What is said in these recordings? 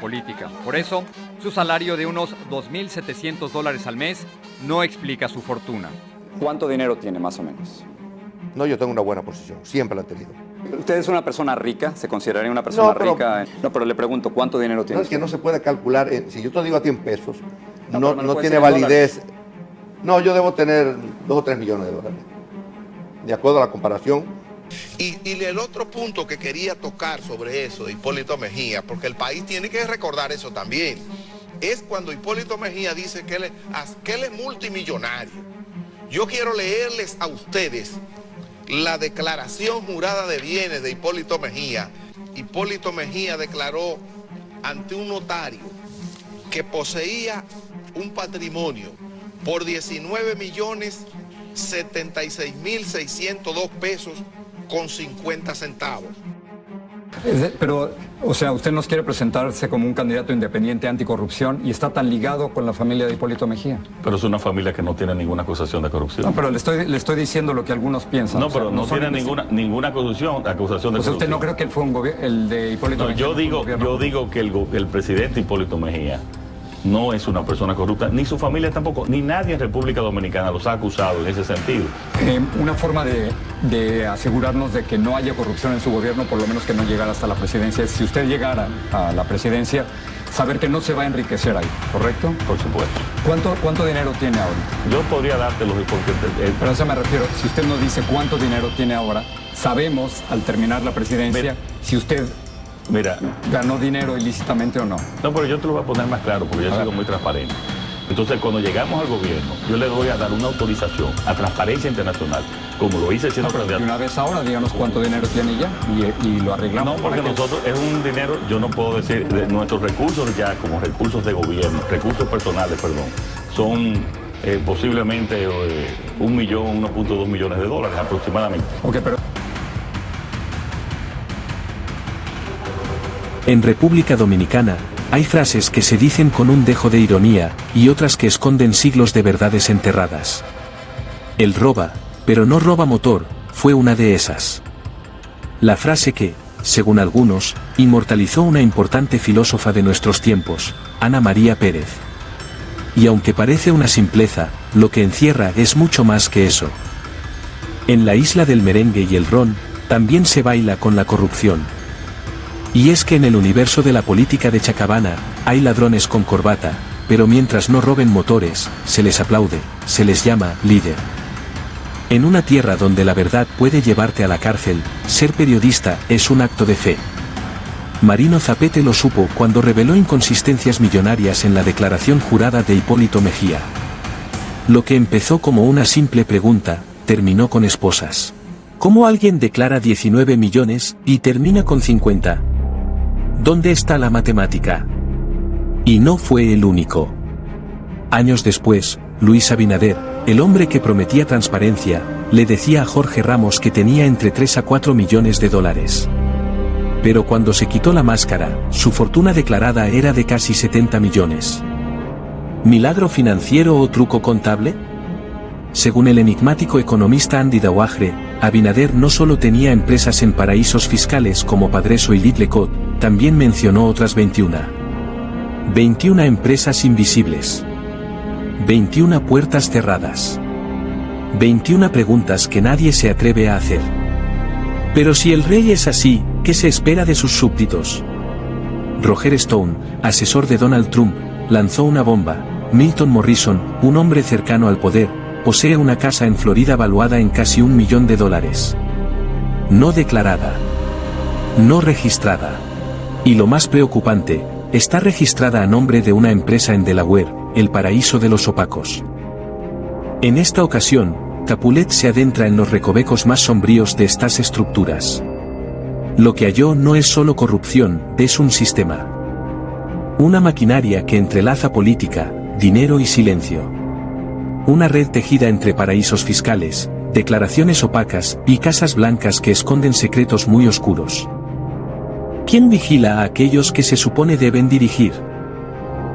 política. Por eso, su salario de unos $2,700 al mes no explica su fortuna. ¿Cuánto dinero tiene, más o menos? No, yo tengo una buena posición, siempre la he tenido. ¿Usted es una persona rica? ¿Se consideraría una persona rica? No, pero le pregunto, ¿cuánto dinero tiene? No, es que no se puede calcular, si yo te digo a ti en pesos, no tiene validez. No, yo debo tener 2 o 3 millones de dólares, de acuerdo a la comparación. Y el otro punto que quería tocar sobre eso de Hipólito Mejía, porque el país tiene que recordar eso también, es cuando Hipólito Mejía dice que él es multimillonario. Yo quiero leerles a ustedes la declaración jurada de bienes de Hipólito Mejía. Hipólito Mejía declaró ante un notario que poseía un patrimonio por 19.076.602 pesos con 50 centavos. Pero, o sea, usted nos quiere presentarse como un candidato independiente anticorrupción y está tan ligado con la familia de Hipólito Mejía. Pero es una familia que no tiene ninguna acusación de corrupción. No, pero le estoy diciendo lo que algunos piensan. No, pero no tiene ninguna acusación de corrupción. ¿Usted no cree que él fue el de Hipólito Mejía? Yo digo que el presidente Hipólito Mejía no es una persona corrupta, ni su familia tampoco, ni nadie en República Dominicana los ha acusado en ese sentido. Una forma de asegurarnos de que no haya corrupción en su gobierno, por lo menos que no llegara hasta la presidencia, es si usted llegara a la presidencia, saber que no se va a enriquecer ahí, ¿correcto? Por supuesto. ¿Cuánto dinero tiene ahora? Yo podría dártelo porque... Pero a eso me refiero, si usted nos dice cuánto dinero tiene ahora, sabemos al terminar la presidencia si usted... Mira, ¿ganó dinero ilícitamente o no? No, pero yo te lo voy a poner más claro porque yo he sido muy transparente. Entonces, cuando llegamos al gobierno, yo le voy a dar una autorización a Transparencia Internacional, como lo hice siendo candidato. De una vez ahora, díganos cuánto dinero tiene ya y lo arreglamos. No, porque nosotros es un dinero, yo no puedo decir, de nuestros recursos ya como recursos de gobierno, recursos personales, perdón, son posiblemente 1 millón, 1.2 millones de dólares aproximadamente. Ok, pero... En República Dominicana, hay frases que se dicen con un dejo de ironía, y otras que esconden siglos de verdades enterradas. El roba, pero no roba motor, fue una de esas. La frase que, según algunos, inmortalizó una importante filósofa de nuestros tiempos, Ana María Pérez. Y aunque parece una simpleza, lo que encierra es mucho más que eso. En la isla del merengue y el ron, también se baila con la corrupción. Y es que en el universo de la política de Chacabana, hay ladrones con corbata, pero mientras no roben motores, se les aplaude, se les llama líder. En una tierra donde la verdad puede llevarte a la cárcel, ser periodista es un acto de fe. Marino Zapete lo supo cuando reveló inconsistencias millonarias en la declaración jurada de Hipólito Mejía. Lo que empezó como una simple pregunta, terminó con esposas. ¿Cómo alguien declara 19 millones y termina con 50? ¿Dónde está la matemática? Y no fue el único. Años después, Luis Abinader, el hombre que prometía transparencia, le decía a Jorge Ramos que tenía entre 3 a 4 millones de dólares. Pero cuando se quitó la máscara, su fortuna declarada era de casi 70 millones. ¿Milagro financiero o truco contable? Según el enigmático economista Andy Dawajre, Abinader no solo tenía empresas en paraísos fiscales como Padreso y Lidlecot, también mencionó otras 21. 21 empresas invisibles. 21 puertas cerradas. 21 preguntas que nadie se atreve a hacer. Pero si el rey es así, ¿qué se espera de sus súbditos? Roger Stone, asesor de Donald Trump, lanzó una bomba. Milton Morrison, un hombre cercano al poder, posee una casa en Florida valuada en casi $1 millón. No declarada. No registrada. Y lo más preocupante, está registrada a nombre de una empresa en Delaware, el paraíso de los opacos. En esta ocasión, Capulet se adentra en los recovecos más sombríos de estas estructuras. Lo que halló no es solo corrupción, es un sistema. Una maquinaria que entrelaza política, dinero y silencio. Una red tejida entre paraísos fiscales, declaraciones opacas y casas blancas que esconden secretos muy oscuros. ¿Quién vigila a aquellos que se supone deben dirigir?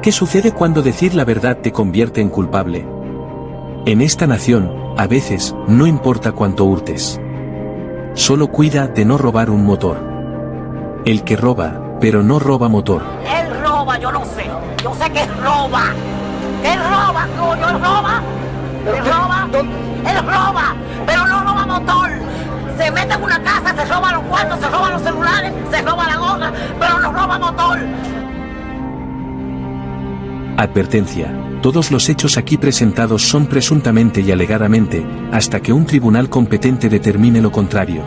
¿Qué sucede cuando decir la verdad te convierte en culpable? En esta nación, a veces, no importa cuánto hurtes. Solo cuida de no robar un motor. El que roba, pero no roba motor. Él roba. roba, yo lo sé. Yo sé que él roba. Que él roba, coño, él roba. Él roba. Él roba, pero no roba motor. Se mete en una casa, se roba los cuartos, se roba los celulares, se roba la gorra, pero no roba motor. Advertencia. Todos los hechos aquí presentados son presuntamente y alegadamente, hasta que un tribunal competente determine lo contrario.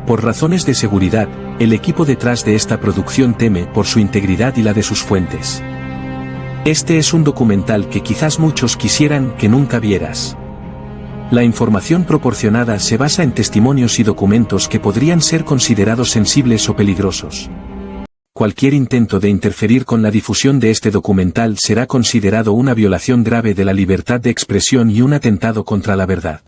Por razones de seguridad, el equipo detrás de esta producción teme por su integridad y la de sus fuentes. Este es un documental que quizás muchos quisieran que nunca vieras. La información proporcionada se basa en testimonios y documentos que podrían ser considerados sensibles o peligrosos. Cualquier intento de interferir con la difusión de este documental será considerado una violación grave de la libertad de expresión y un atentado contra la verdad.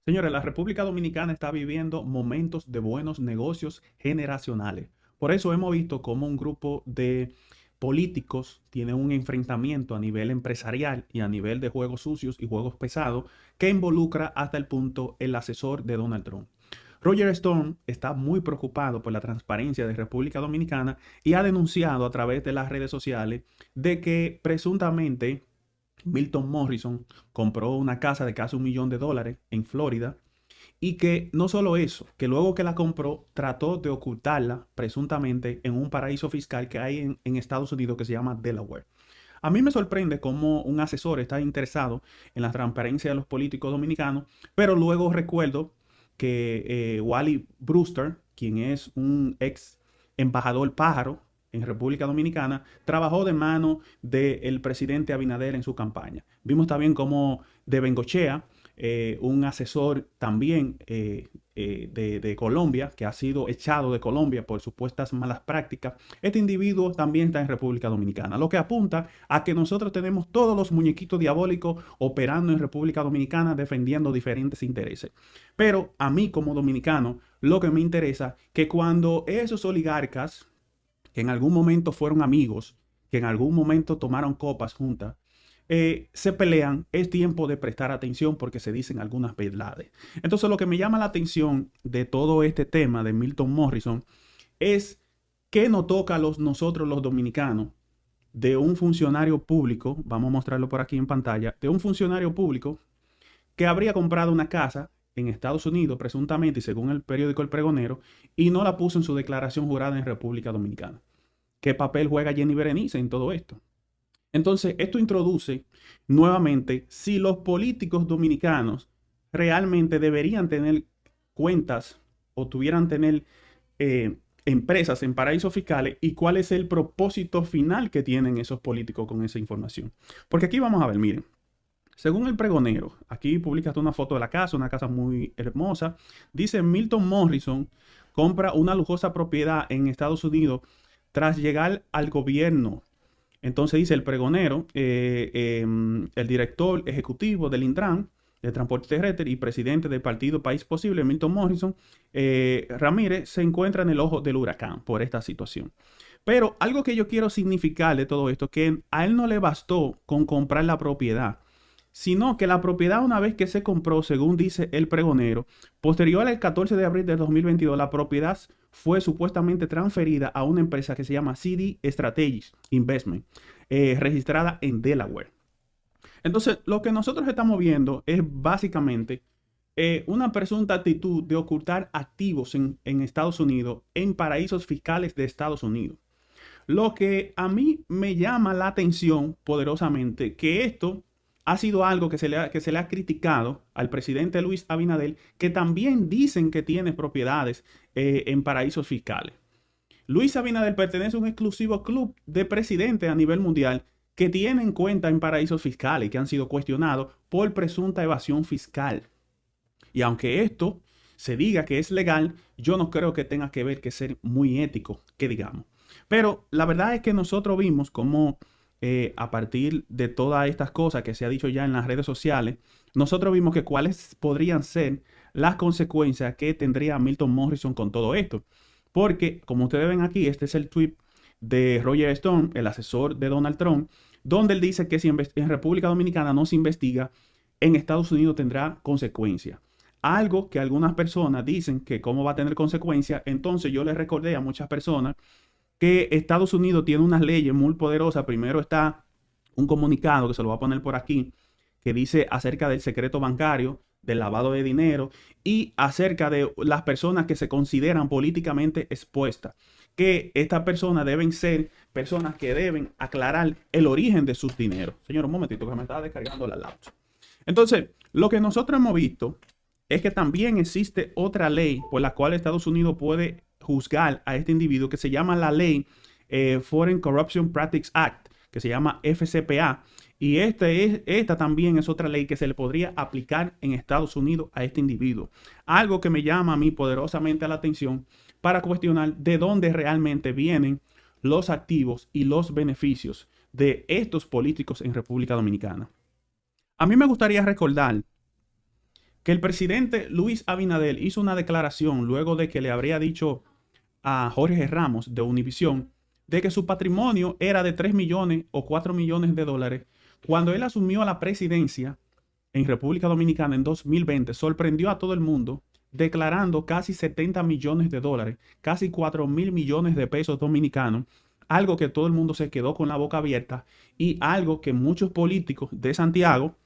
Señores, la República Dominicana está viviendo momentos de buenos negocios generacionales. Por eso hemos visto cómo un grupo de políticos tiene un enfrentamiento a nivel empresarial y a nivel de juegos sucios y juegos pesados que involucra hasta el punto el asesor de Donald Trump. Roger Stone está muy preocupado por la transparencia de República Dominicana y ha denunciado a través de las redes sociales de que presuntamente Milton Morrison compró una casa de casi $1 millón en Florida. Y que no solo eso, que luego que la compró, trató de ocultarla presuntamente en un paraíso fiscal que hay en Estados Unidos que se llama Delaware. A mí me sorprende cómo un asesor está interesado en la transparencia de los políticos dominicanos, pero luego recuerdo que Wally Brewster, quien es un ex embajador pájaro en República Dominicana, trabajó de mano del presidente Abinader en su campaña. Vimos también cómo de Bengochea, un asesor también de Colombia, que ha sido echado de Colombia por supuestas malas prácticas. Este individuo también está en República Dominicana, lo que apunta a que nosotros tenemos todos los muñequitos diabólicos operando en República Dominicana defendiendo diferentes intereses. Pero a mí como dominicano, lo que me interesa que cuando esos oligarcas, que en algún momento fueron amigos, que en algún momento tomaron copas juntas, se pelean, es tiempo de prestar atención porque se dicen algunas verdades. Entonces lo que me llama la atención de todo este tema de Milton Morrison es que nos toca a nosotros los dominicanos de un funcionario público, vamos a mostrarlo por aquí en pantalla, de un funcionario público que habría comprado una casa en Estados Unidos presuntamente y según el periódico El Pregonero y no la puso en su declaración jurada en República Dominicana. ¿Qué papel juega Jenny Berenice en todo esto? Entonces, esto introduce nuevamente si los políticos dominicanos realmente deberían tener cuentas o tuvieran tener empresas en paraísos fiscales y cuál es el propósito final que tienen esos políticos con esa información. Porque aquí vamos a ver, miren, según El Pregonero, aquí publicaste una foto de la casa, una casa muy hermosa, dice Milton Morrison compra una lujosa propiedad en Estados Unidos tras llegar al gobierno. Entonces dice El Pregonero, el director ejecutivo del Intran, de Transporte Terrestre y presidente del partido País Posible, Milton Morrison, Ramírez, se encuentra en el ojo del huracán por esta situación. Pero algo que yo quiero significar de todo esto, que a él no le bastó con comprar la propiedad, sino que la propiedad una vez que se compró, según dice El Pregonero, posterior al 14 de abril de 2022, la propiedad fue supuestamente transferida a una empresa que se llama CD Strategies Investment, registrada en Delaware. Entonces, lo que nosotros estamos viendo es básicamente una presunta actitud de ocultar activos en Estados Unidos, en paraísos fiscales de Estados Unidos. Lo que a mí me llama la atención poderosamente, que esto ha sido algo que se le ha criticado al presidente Luis Abinader, que también dicen que tiene propiedades en paraísos fiscales. Luis Abinader pertenece a un exclusivo club de presidentes a nivel mundial que tienen cuenta en paraísos fiscales que han sido cuestionados por presunta evasión fiscal. Y aunque esto se diga que es legal, yo no creo que tenga que ver que ser muy ético, que digamos. Pero la verdad es que nosotros vimos cómo a partir de todas estas cosas que se ha dicho ya en las redes sociales, nosotros vimos que cuáles podrían ser las consecuencias que tendría Milton Morrison con todo esto. Porque, como ustedes ven aquí, este es el tweet de Roger Stone, el asesor de Donald Trump, donde él dice que si en República Dominicana no se investiga en Estados Unidos tendrá consecuencias. Algo que algunas personas dicen que cómo va a tener consecuencias. Entonces yo les recordé a muchas personas que Estados Unidos tiene unas leyes muy poderosas. Primero está un comunicado que se lo voy a poner por aquí, que dice acerca del secreto bancario, del lavado de dinero y acerca de las personas que se consideran políticamente expuestas, que estas personas deben ser personas que deben aclarar el origen de sus dineros. Señor, un momentito que me estaba descargando la laptop. Entonces, lo que nosotros hemos visto es que también existe otra ley por la cual Estados Unidos puede juzgar a este individuo, que se llama la ley Foreign Corruption Practices Act, que se llama FCPA. Y esta también es otra ley que se le podría aplicar en Estados Unidos a este individuo. Algo que me llama a mí poderosamente la atención para cuestionar de dónde realmente vienen los activos y los beneficios de estos políticos en República Dominicana. A mí me gustaría recordar que el presidente Luis Abinader hizo una declaración luego de que le habría dicho a Jorge Ramos de Univisión de que su patrimonio era de 3 millones o 4 millones de dólares. Cuando él asumió la presidencia en República Dominicana en 2020, sorprendió a todo el mundo declarando casi 70 millones de dólares, casi 4.000 millones de pesos dominicanos, algo que todo el mundo se quedó con la boca abierta y algo que muchos políticos de Santiago,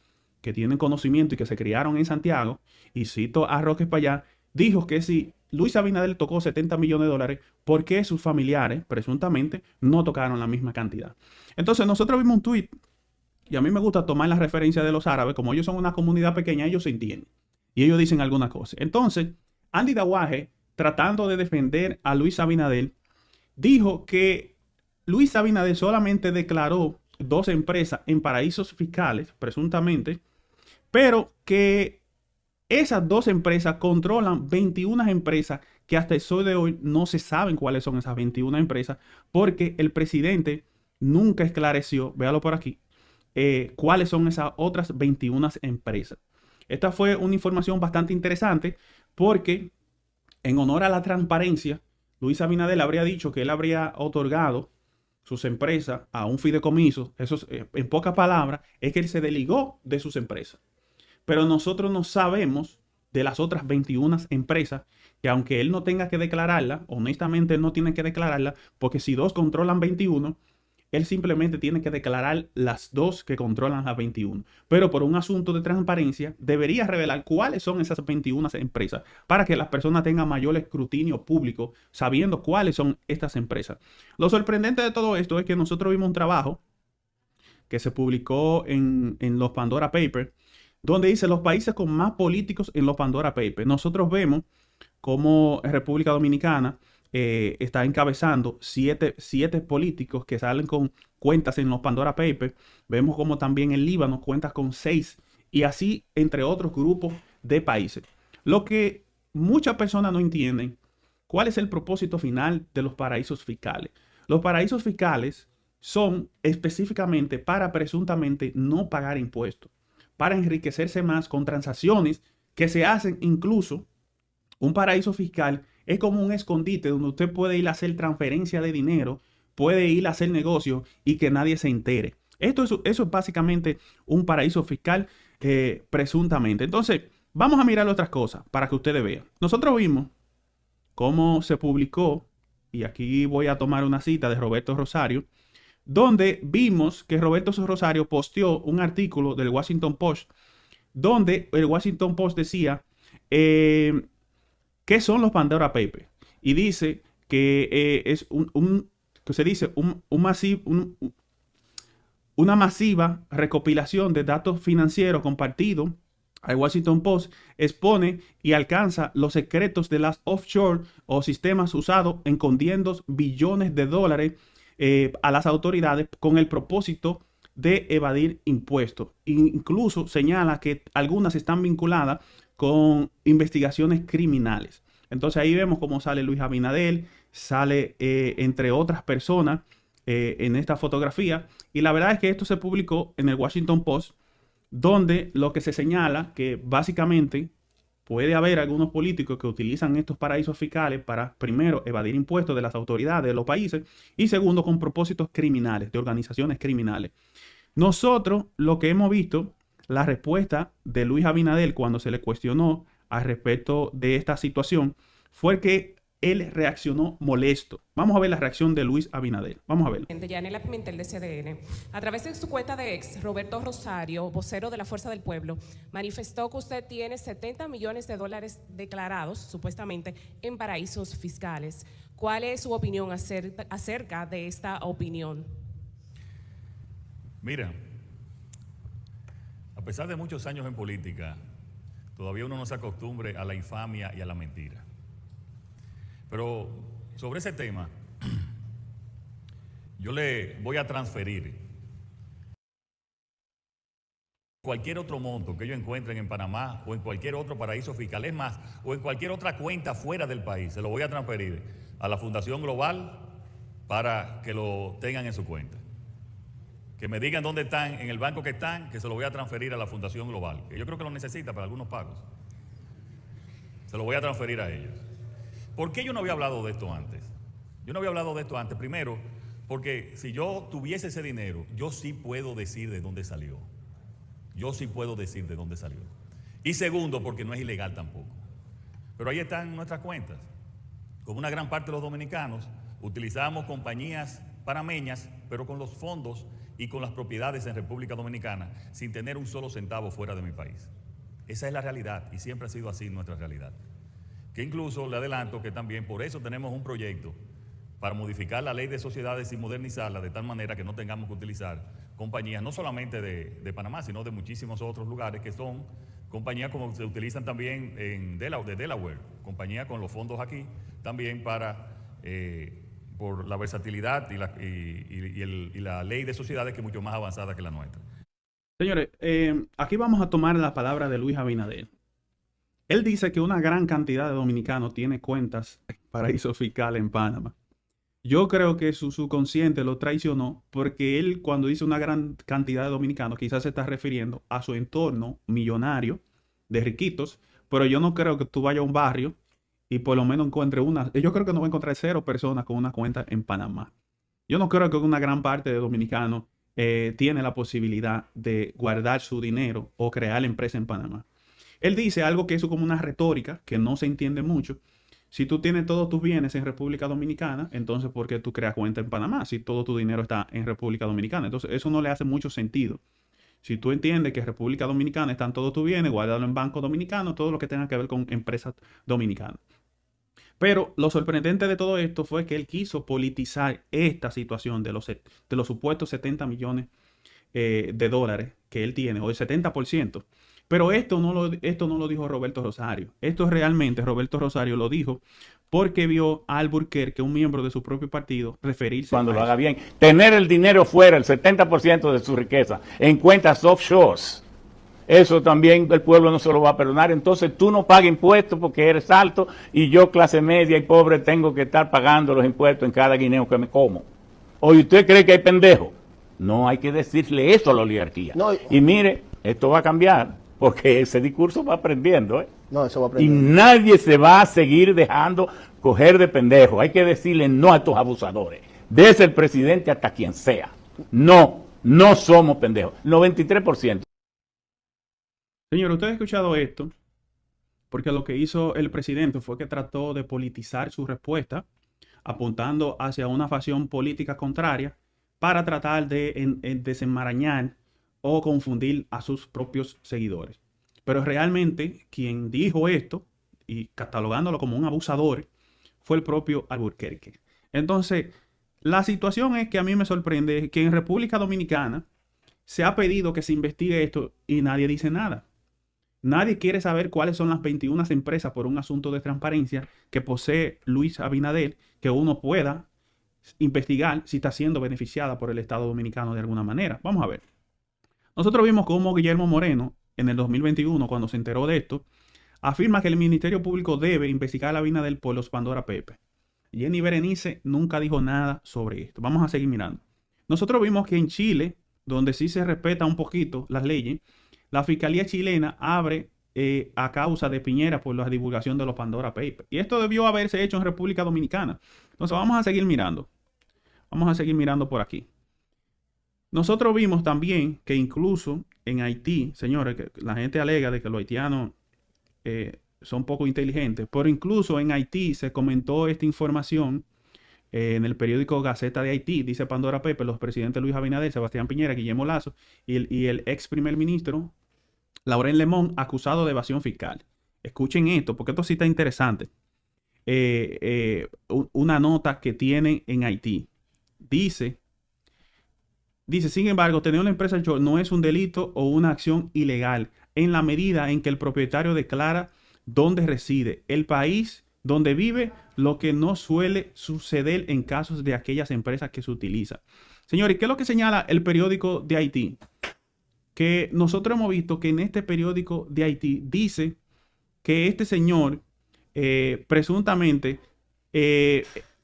que tienen conocimiento y que se criaron en Santiago, y cito a Roque Payá, dijo que si Luis Abinader tocó 70 millones de dólares, ¿por qué sus familiares, presuntamente, no tocaron la misma cantidad? Entonces nosotros vimos un tuit. Y a mí me gusta tomar la referencia de los árabes, como ellos son una comunidad pequeña, ellos se entienden. Y ellos dicen alguna cosa. Entonces, Andy Dawaje, tratando de defender a Luis Abinader, dijo que Luis Abinader solamente declaró 2 empresas en paraísos fiscales, presuntamente, pero que esas 2 empresas controlan 21 empresas que hasta el sol de hoy no se saben cuáles son esas 21 empresas, porque el presidente nunca esclareció, véalo por aquí, cuáles son esas otras 21 empresas. Esta fue una información bastante interesante porque en honor a la transparencia, Luis Abinader habría dicho que él habría otorgado sus empresas a un fideicomiso. Eso en pocas palabras es que él se desligó de sus empresas. Pero nosotros no sabemos de las otras 21 empresas que aunque él no tenga que declararla, honestamente él no tiene que declararla porque si 2 controlan 21, él simplemente tiene que declarar las 2 que controlan las 21. Pero por un asunto de transparencia, debería revelar cuáles son esas 21 empresas para que las personas tengan mayor escrutinio público sabiendo cuáles son estas empresas. Lo sorprendente de todo esto es que nosotros vimos un trabajo que se publicó en los Pandora Papers, donde dice los países con más políticos en los Pandora Papers. Nosotros vemos cómo República Dominicana está encabezando 7 políticos que salen con cuentas en los Pandora Papers. Vemos como también el Líbano cuenta con 6 y así entre otros grupos de países. Lo que muchas personas no entienden, ¿cuál es el propósito final de los paraísos fiscales? Los paraísos fiscales son específicamente para presuntamente no pagar impuestos, para enriquecerse más con transacciones que se hacen. Incluso un paraíso fiscal es como un escondite donde usted puede ir a hacer transferencia de dinero, puede ir a hacer negocio y que nadie se entere. Eso es básicamente un paraíso fiscal presuntamente. Entonces, vamos a mirar otras cosas para que ustedes vean. Nosotros vimos cómo se publicó, y aquí voy a tomar una cita de Roberto Rosario, donde vimos que Roberto Rosario posteó un artículo del Washington Post, donde el Washington Post decía ¿qué son los Pandora Papers? Y dice que es una masiva recopilación de datos financieros compartidos. El Washington Post expone y alcanza los secretos de las offshore o sistemas usados escondiendo billones de dólares a las autoridades con el propósito de evadir impuestos. Incluso señala que algunas están vinculadas con investigaciones criminales. Entonces ahí vemos cómo sale Luis Abinader, sale entre otras personas en esta fotografía. Y la verdad es que esto se publicó en el Washington Post, donde lo que se señala que básicamente puede haber algunos políticos que utilizan estos paraísos fiscales para, primero, evadir impuestos de las autoridades de los países y, segundo, con propósitos criminales, de organizaciones criminales. Nosotros lo que hemos visto la respuesta de Luis Abinader cuando se le cuestionó al respecto de esta situación fue que él reaccionó molesto. Vamos a ver la reacción de Luis Abinader. Vamos a ver. Yanela Pimentel de CDN. A través de su cuenta de ex, Roberto Rosario, vocero de la Fuerza del Pueblo, manifestó que usted tiene 70 millones de dólares declarados, supuestamente, en paraísos fiscales. ¿Cuál es su opinión acerca de esta opinión? Mira, a pesar de muchos años en política, todavía uno no se acostumbre a la infamia y a la mentira. Pero sobre ese tema, yo le voy a transferir cualquier otro monto que ellos encuentren en Panamá o en cualquier otro paraíso fiscal, es más, o en cualquier otra cuenta fuera del país, se lo voy a transferir a la Fundación Global para que lo tengan en su cuenta. Que me digan dónde están, en el banco que están, que se lo voy a transferir a la Fundación Global, que yo creo que lo necesita para algunos pagos. Se lo voy a transferir a ellos. ¿Por qué yo no había hablado de esto antes? Yo no había hablado de esto antes, primero, porque si yo tuviese ese dinero, yo sí puedo decir de dónde salió. Yo sí puedo decir de dónde salió. Y segundo, porque no es ilegal tampoco. Pero ahí están nuestras cuentas. Como una gran parte de los dominicanos, utilizamos compañías panameñas, pero con los fondos y con las propiedades en República Dominicana, sin tener un solo centavo fuera de mi país. Esa es la realidad y siempre ha sido así nuestra realidad. Que incluso le adelanto que también por eso tenemos un proyecto para modificar la ley de sociedades y modernizarla de tal manera que no tengamos que utilizar compañías no solamente de Panamá, sino de muchísimos otros lugares que son compañías como se utilizan también de Delaware, compañías con los fondos aquí también para, por la versatilidad y la ley de sociedades que es mucho más avanzada que la nuestra. Señores, aquí vamos a tomar la palabra de Luis Abinader. Él dice que una gran cantidad de dominicanos tiene cuentas en paraísos fiscales en Panamá. Yo creo que su subconsciente lo traicionó porque él cuando dice una gran cantidad de dominicanos quizás se está refiriendo a su entorno millonario de riquitos, pero yo no creo que tú vayas a un barrio y por lo menos encuentres una. Yo creo que no va a encontrar 0 personas con una cuenta en Panamá. Yo no creo que una gran parte de dominicanos tiene la posibilidad de guardar su dinero o crear empresa en Panamá. Él dice algo que es como una retórica que no se entiende mucho. Si tú tienes todos tus bienes en República Dominicana, entonces ¿por qué tú creas cuenta en Panamá si todo tu dinero está en República Dominicana? Entonces eso no le hace mucho sentido. Si tú entiendes que en República Dominicana están todos tus bienes, guárdalo en banco dominicano, todo lo que tenga que ver con empresas dominicanas. Pero lo sorprendente de todo esto fue que él quiso politizar esta situación de los supuestos 70 millones de dólares que él tiene, o el 70%. Pero esto no lo dijo Roberto Rosario. Esto realmente Roberto Rosario lo dijo porque vio a Alburquerque, un miembro de su propio partido, referirse cuando lo haga bien. Tener el dinero fuera, el 70% de su riqueza, en cuentas offshores. Eso también el pueblo no se lo va a perdonar. Entonces tú no pagas impuestos porque eres alto y yo, clase media y pobre, tengo que estar pagando los impuestos en cada guineo que me como. ¿O usted cree que hay pendejo? No hay que decirle eso a la oligarquía. No, y mire, esto va a cambiar. Porque ese discurso va aprendiendo, ¿eh? No, eso va aprendiendo. Y nadie se va a seguir dejando coger de pendejo. Hay que decirle no a estos abusadores. Desde el presidente hasta quien sea. No somos pendejos. 93%. Señor, usted ha escuchado esto, porque lo que hizo el presidente fue que trató de politizar su respuesta, apuntando hacia una facción política contraria para tratar de desenmarañar o confundir a sus propios seguidores. Pero realmente quien dijo esto y catalogándolo como un abusador fue el propio Alburquerque. Entonces, la situación es que a mí me sorprende que en República Dominicana se ha pedido que se investigue esto y nadie dice nada. Nadie quiere saber cuáles son las 21 empresas por un asunto de transparencia que posee Luis Abinader, que uno pueda investigar si está siendo beneficiada por el Estado Dominicano de alguna manera. Vamos a ver. Nosotros vimos cómo Guillermo Moreno, en el 2021, cuando se enteró de esto, afirma que el Ministerio Público debe investigar a Abinader por los Pandora Papers. Jenny Berenice nunca dijo nada sobre esto. Vamos a seguir mirando. Nosotros vimos que en Chile, donde sí se respeta un poquito las leyes, la Fiscalía chilena abre a causa de Piñera por la divulgación de los Pandora Papers. Y esto debió haberse hecho en República Dominicana. Entonces vamos a seguir mirando. Vamos a seguir mirando por aquí. Nosotros vimos también que incluso en Haití, señores, que la gente alega de que los haitianos son poco inteligentes, pero incluso en Haití se comentó esta información en el periódico Gaceta de Haití. Dice Pandora Pepe, los presidentes Luis Abinader, Sebastián Piñera, Guillermo Lasso y el ex primer ministro Laurent Lemon, acusado de evasión fiscal. Escuchen esto, porque esto sí está interesante. Una nota que tiene en Haití. Dice, sin embargo, tener una empresa offshore no es un delito o una acción ilegal en la medida en que el propietario declara dónde reside, el país donde vive, lo que no suele suceder en casos de aquellas empresas que se utilizan. Señores, ¿qué es lo que señala el periódico de Haití? Que nosotros hemos visto que en este periódico de Haití dice que este señor presuntamente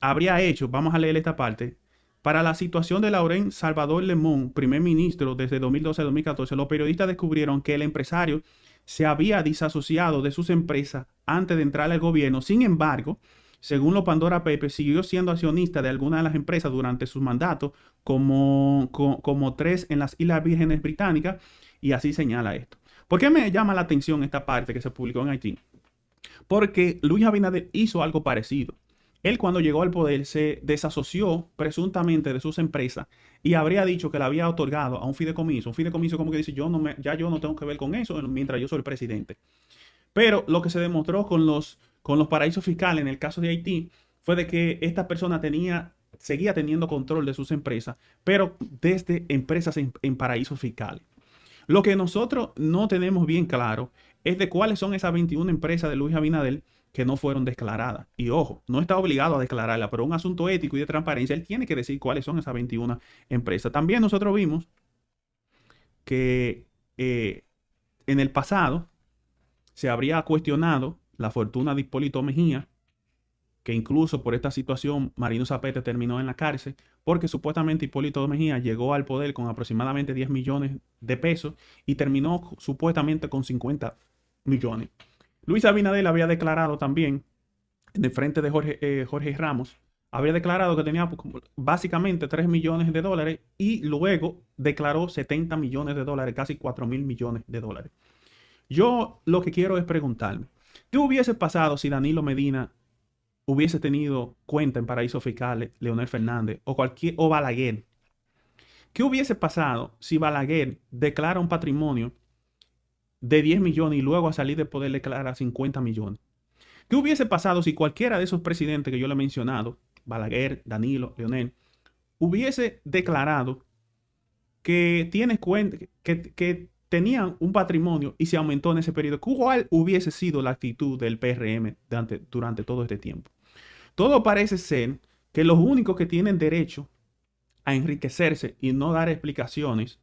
habría hecho, vamos a leer esta parte, para la situación de Laurent Salvador Lemon, primer ministro desde 2012 a 2014, los periodistas descubrieron que el empresario se había disasociado de sus empresas antes de entrar al gobierno. Sin embargo, según los Pandora Papers, siguió siendo accionista de algunas de las empresas durante sus mandatos, como 3 en las Islas Vírgenes Británicas, y así señala esto. ¿Por qué me llama la atención esta parte que se publicó en Haití? Porque Luis Abinader hizo algo parecido. Él, cuando llegó al poder, se desasoció presuntamente de sus empresas y habría dicho que le había otorgado a un fideicomiso. Un fideicomiso como que dice, yo no tengo que ver con eso mientras yo soy el presidente. Pero lo que se demostró con los paraísos fiscales en el caso de Haití fue de que esta persona seguía teniendo control de sus empresas, pero desde empresas en paraísos fiscales. Lo que nosotros no tenemos bien claro es de cuáles son esas 21 empresas de Luis Abinader que no fueron declaradas. Y ojo, no está obligado a declararla, pero un asunto ético y de transparencia, él tiene que decir cuáles son esas 21 empresas. También nosotros vimos que en el pasado se habría cuestionado la fortuna de Hipólito Mejía, que incluso por esta situación Marino Zapete terminó en la cárcel, porque supuestamente Hipólito Mejía llegó al poder con aproximadamente 10 millones de pesos y terminó supuestamente con 50 millones. Luis Abinader había declarado también, en el frente de Jorge Ramos, había declarado que tenía básicamente 3 millones de dólares y luego declaró 70 millones de dólares, casi 4.000 millones de dólares. Yo lo que quiero es preguntarme, ¿qué hubiese pasado si Danilo Medina hubiese tenido cuenta en paraísos fiscales, Leonel Fernández o Balaguer? ¿Qué hubiese pasado si Balaguer declara un patrimonio de 10 millones y luego a salir de poder declara 50 millones? ¿Qué hubiese pasado si cualquiera de esos presidentes que yo le he mencionado, Balaguer, Danilo, Leonel, hubiese declarado que tiene cuenta, que tenían un patrimonio y se aumentó en ese periodo? ¿Cuál hubiese sido la actitud del PRM durante todo este tiempo? Todo parece ser que los únicos que tienen derecho a enriquecerse y no dar explicaciones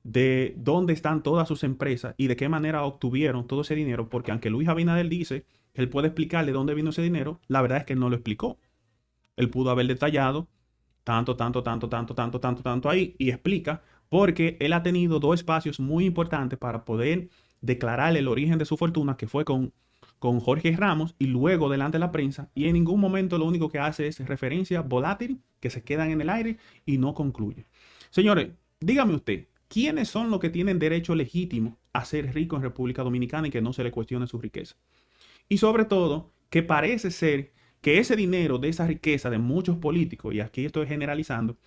de dónde están todas sus empresas y de qué manera obtuvieron todo ese dinero, porque aunque Luis Abinader dice que él puede explicar de dónde vino ese dinero, la verdad es que él no lo explicó. Él pudo haber detallado tanto ahí y explica, porque él ha tenido 2 espacios muy importantes para poder declarar el origen de su fortuna, que fue con Jorge Ramos y luego delante de la prensa, y en ningún momento lo único que hace es referencia volátil que se quedan en el aire y no concluye. Señores, dígame usted, ¿quiénes son los que tienen derecho legítimo a ser ricos en República Dominicana y que no se le cuestione su riqueza? Y sobre todo, que parece ser que ese dinero de esa riqueza de muchos políticos, y aquí estoy generalizando,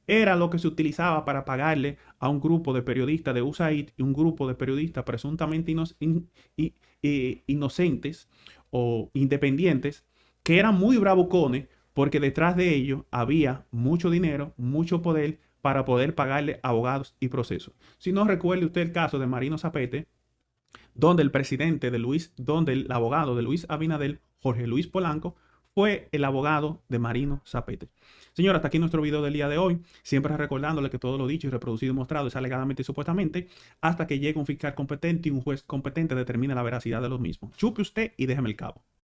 era lo que se utilizaba para pagarle a un grupo de periodistas de USAID y un grupo de periodistas presuntamente inocentes o independientes, que eran muy bravucones, porque detrás de ellos había mucho dinero, mucho poder para poder pagarle abogados y procesos. Si no, recuerde usted el caso de Marino Zapete, donde el abogado de Luis Abinader, Jorge Luis Polanco, fue el abogado de Marino Zapete. Señora, hasta aquí nuestro video del día de hoy. Siempre recordándole que todo lo dicho y reproducido y mostrado es alegadamente y supuestamente, hasta que llegue un fiscal competente y un juez competente determine la veracidad de los mismos. Chupe usted y déjeme el cabo.